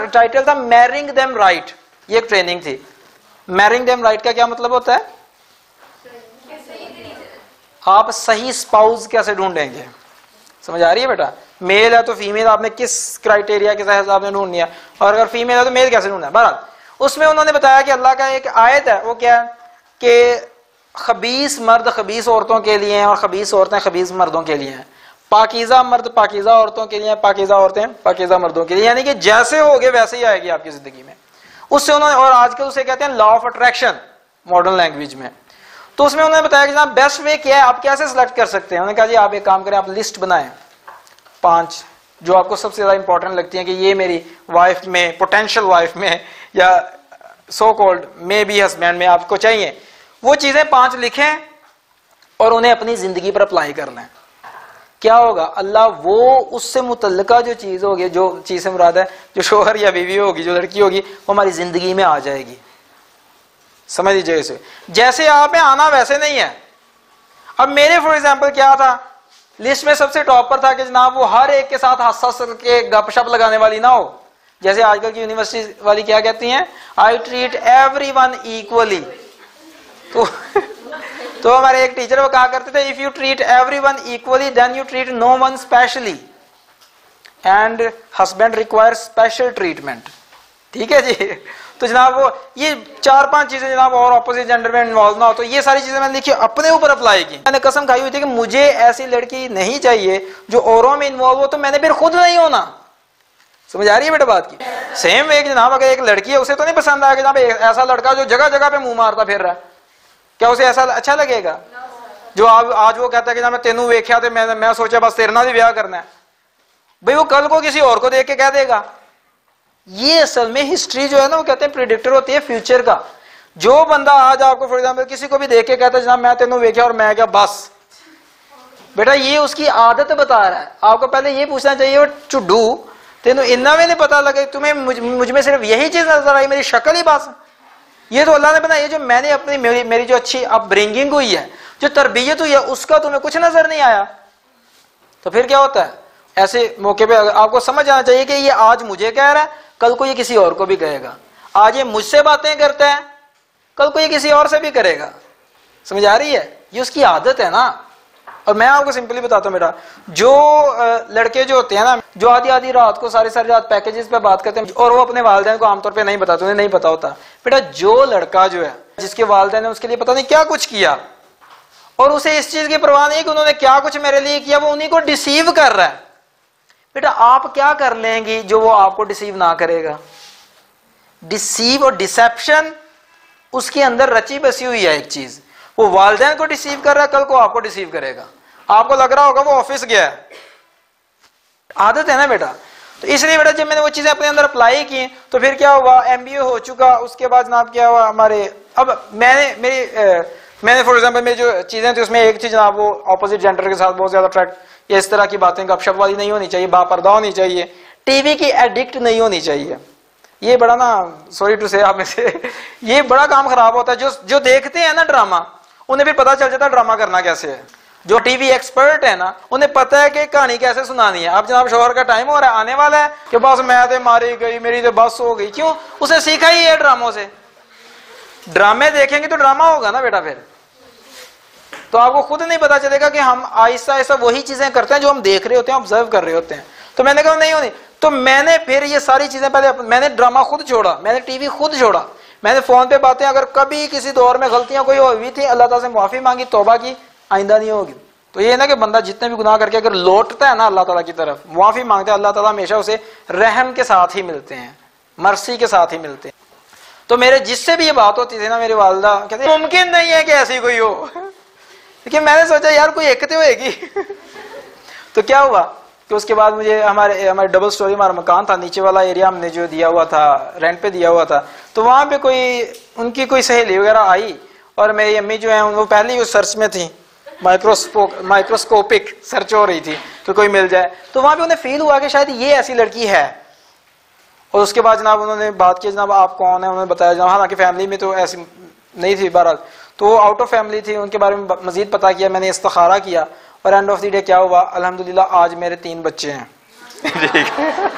Title था marrying them right, ये एक ट्रेनिंग थी। मैरिंग देम राइट का क्या मतलब होता है? आप सही स्पाउस कैसे ढूंढेंगे, समझ आ रही है बेटा? मेल है तो फीमेल आपने किस क्राइटेरिया के तहत आपने ढूंढनी है, और अगर फीमेल है तो मेल कैसे ढूंढना है। बहरहाल उसमें उन्होंने बताया कि अल्लाह का एक आयत है, वो क्या है कि खबीस मर्द खबीस औरतों के लिए हैं और खबीस औरतें खबीस मर्दों के लिए हैं, पाकीज़ा मर्द पाकीज़ा औरतों के लिए, पाकीज़ा औरतें पाकीज़ा मर्दों के लिए, यानी कि जैसे होगे वैसे ही आएगी आपकी जिंदगी में। उससे उन्होंने, और आजकल उसे कहते हैं law of attraction modern language में। तो उसमें उन्होंने बताया कि जनाब बेस्ट वे क्या है, आप कैसे सिलेक्ट कर सकते हैं। उन्होंने कहा जी आप एक काम करें, आप लिस्ट बनाएं 5 जो आपको सबसे ज्यादा इंपॉर्टेंट लगती हैं कि ये मेरी वाइफ में, पोटेंशियल वाइफ में या so called may be husband में आपको चाहिए, वो चीजें 5 लिखें और उन्हें अपनी जिंदगी पर अप्लाई कर लें। क्या होगा, अल्लाह वो उससे मुतल्लिका जो चीज होगी, जो चीज से मुराद है जो शोहर या बीवी होगी, जो लड़की होगी, वो हमारी जिंदगी में आ जाएगी। समझ लीजिए इसे, जैसे आप में आना वैसे नहीं है। अब मेरे फॉर एग्जाम्पल क्या था, लिस्ट में सबसे टॉप पर था कि जनाब वो हर एक के साथ हंस हंस के गपशप लगाने वाली ना हो। जैसे आजकल की यूनिवर्सिटी वाली क्या कहती हैं, आई ट्रीट एवरीवन इक्वली। तो हमारे एक टीचर वो कहा करते थे, if you treat everyone equally then you treat no one specially and husband require special treatment. ठीक है जी। तो जनाब वो ये 4-5 चीजें जनाब और ऑपोजिट जेंडर में इन्वॉल्व ना हो, तो ये सारी चीजें मैंने लिखी अपने ऊपर अप्लाई की। मैंने कसम खाई हुई थी कि मुझे ऐसी लड़की नहीं चाहिए जो औरों में इन्वॉल्व हो, तो मैंने फिर खुद नहीं होना। समझ आ रही है बेटा बात की? सेम वे जनाब अगर एक लड़की है, उसे तो नहीं पसंद आएगा जनाब ऐसा लड़का जो जगह जगह पे मुंह मारता फिर रहा है, क्या उसे ऐसा अच्छा लगेगा? जो आज वो कहता है कि ना मैं तेनू वेख्या थे, मैं सोचा बस तेरे नाल ही ब्याह करना है, भाई वो कल को किसी और को देख के कह देगा। ये असल में हिस्ट्री जो है ना, वो कहते हैं प्रिडिक्टर होती है फ्यूचर का। जो बंदा आज आपको फॉर एग्जाम्पल किसी को भी देख के कहता है जनाब मैं तेनू वेख्या और मैं क्या, बस बेटा ये उसकी आदत बता रहा है। आपको पहले ये पूछना चाहिए, वो चुड्डू तेनू इन्ना में नहीं पता लगे, तुम्हें मुझ में सिर्फ यही चीज नजर आई, मेरी शक्ल ही बस। ये तो अल्लाह ने बनाई है, जो मैंने अपनी मेरी जो अच्छी अपब्रिंगिंग हुई है, जो तरबियत हुई है, उसका तुम्हें कुछ नजर नहीं आया। तो फिर क्या होता है, ऐसे मौके पे आपको समझ आना चाहिए कि ये आज मुझे कह रहा है, कल को ये किसी और को भी कहेगा। आज ये मुझसे बातें करता है, कल को ये किसी और से भी करेगा। समझ आ रही है? ये उसकी आदत है ना। और मैं आपको सिंपली बताता हूँ बेटा, जो लड़के जो होते हैं ना, जो आधी आधी रात को सारी रात पैकेजेस पे बात करते हैं और वो अपने वालिदैन को आमतौर पे नहीं बताते, उन्हें नहीं पता होता। बेटा जो लड़का जो है जिसके वालिदैन ने उसके लिए पता नहीं क्या कुछ किया, और उसे इस चीज की परवाह नहीं कि उन्होंने क्या कुछ मेरे लिए किया, वो उन्हीं को डिसीव कर रहा है। बेटा आप क्या कर लेंगी जो वो आपको डिसीव ना करेगा? डिसीव और डिसेप्शन उसके अंदर रची बसी हुई है एक चीज। वो वालिदैन को डिसीव कर रहा है, कल को आपको डिसीव करेगा। आपको लग रहा होगा वो ऑफिस गया है, आदत है ना बेटा। तो इसलिए बेटा जब मैंने वो चीजें अपने अंदर अप्लाई की, तो फिर क्या हुआ, एमबीए हो चुका, उसके बाद जनाब क्या हुआ हमारे, अब मैंने फॉर एग्जांपल मेरी जो चीजें थी उसमें एक चीज जनाब वो ऑपोजिट जेंडर के साथ बहुत ज्यादा अट्रैक्ट, या इस तरह की बातें गपशप वाली नहीं होनी चाहिए, बापर्दा होनी चाहिए, टीवी की एडिक्ट नहीं होनी चाहिए। ये बड़ा ना, सॉरी टू से आप में से ये बड़ा काम खराब होता है। जो देखते हैं ना ड्रामा, उन्हें भी पता चल जाता है ड्रामा करना कैसे है। जो टीवी एक्सपर्ट है ना, उन्हें पता है कि कहानी कैसे सुनानी है। अब जनाब शोहर का टाइम हो रहा है, आने वाला है कि बस मैं तो मारी गई, मेरी तो बस हो गई। क्यों? उसे सीखा ही है ड्रामों से। ड्रामे देखेंगे तो ड्रामा होगा ना बेटा। फिर तो आपको खुद नहीं पता चलेगा कि हम आहिस्ता आहिस्ता वही चीजें करते हैं जो हम देख रहे होते हैं, ऑब्जर्व कर रहे होते हैं। तो मैंने कहा नहीं होनी, तो मैंने फिर ये सारी चीजें पहले, मैंने ड्रामा खुद छोड़ा, मैंने टीवी खुद छोड़ा, मैंने फोन पे बातें, अगर कभी किसी दौर में गलतियां कोई हुई थी, अल्लाह ताला से माफी मांगी, तौबा की, आइंदा नहीं होगी। तो ये ना कि बंदा जितने भी गुनाह करके अगर लौटता है ना अल्लाह ताला की तरफ, माफी मांगता है, अल्लाह ताला हमेशा उसे रहम के साथ ही मिलते हैं, मर्सी के साथ ही मिलते हैं। तो मेरे जिससे भी ये बात होती थी ना, मेरी वालदा कहते मुमकिन नहीं है कि ऐसी कोई हो। लेकिन मैंने सोचा यार कोई एकते होएगी। तो क्या हुआ कि उसके बाद मुझे हमारे डबल स्टोरी हमारा मकान था, नीचे वाला एरिया हमने जो दिया हुआ था, रेंट पे दिया हुआ था। तो वहां पे उनकी कोई सहेली वगैरह आई, और मेरी अम्मी जो है वो पहले ही उस सर्च में थी, माइक्रोस्कोपिक सर्च हो रही थी कि कोई मिल जाए। तो वहां पे उन्हें फील हुआ कि शायद ये ऐसी लड़की है। और उसके बाद जनाब उन्होंने बात की, जनाब आप कौन है, उन्होंने बताया। जनाब हालांकि फैमिली में तो ऐसी नहीं थी, बहरहाल तो वो आउट ऑफ फैमिली थी, उनके बारे में मजीद पता किया, मैंने इस्तिखारा किया, और एंड ऑफ द डे क्या हुआ, अल्हम्दुलिल्लाह आज मेरे 3 बच्चे हैं। ठीक है।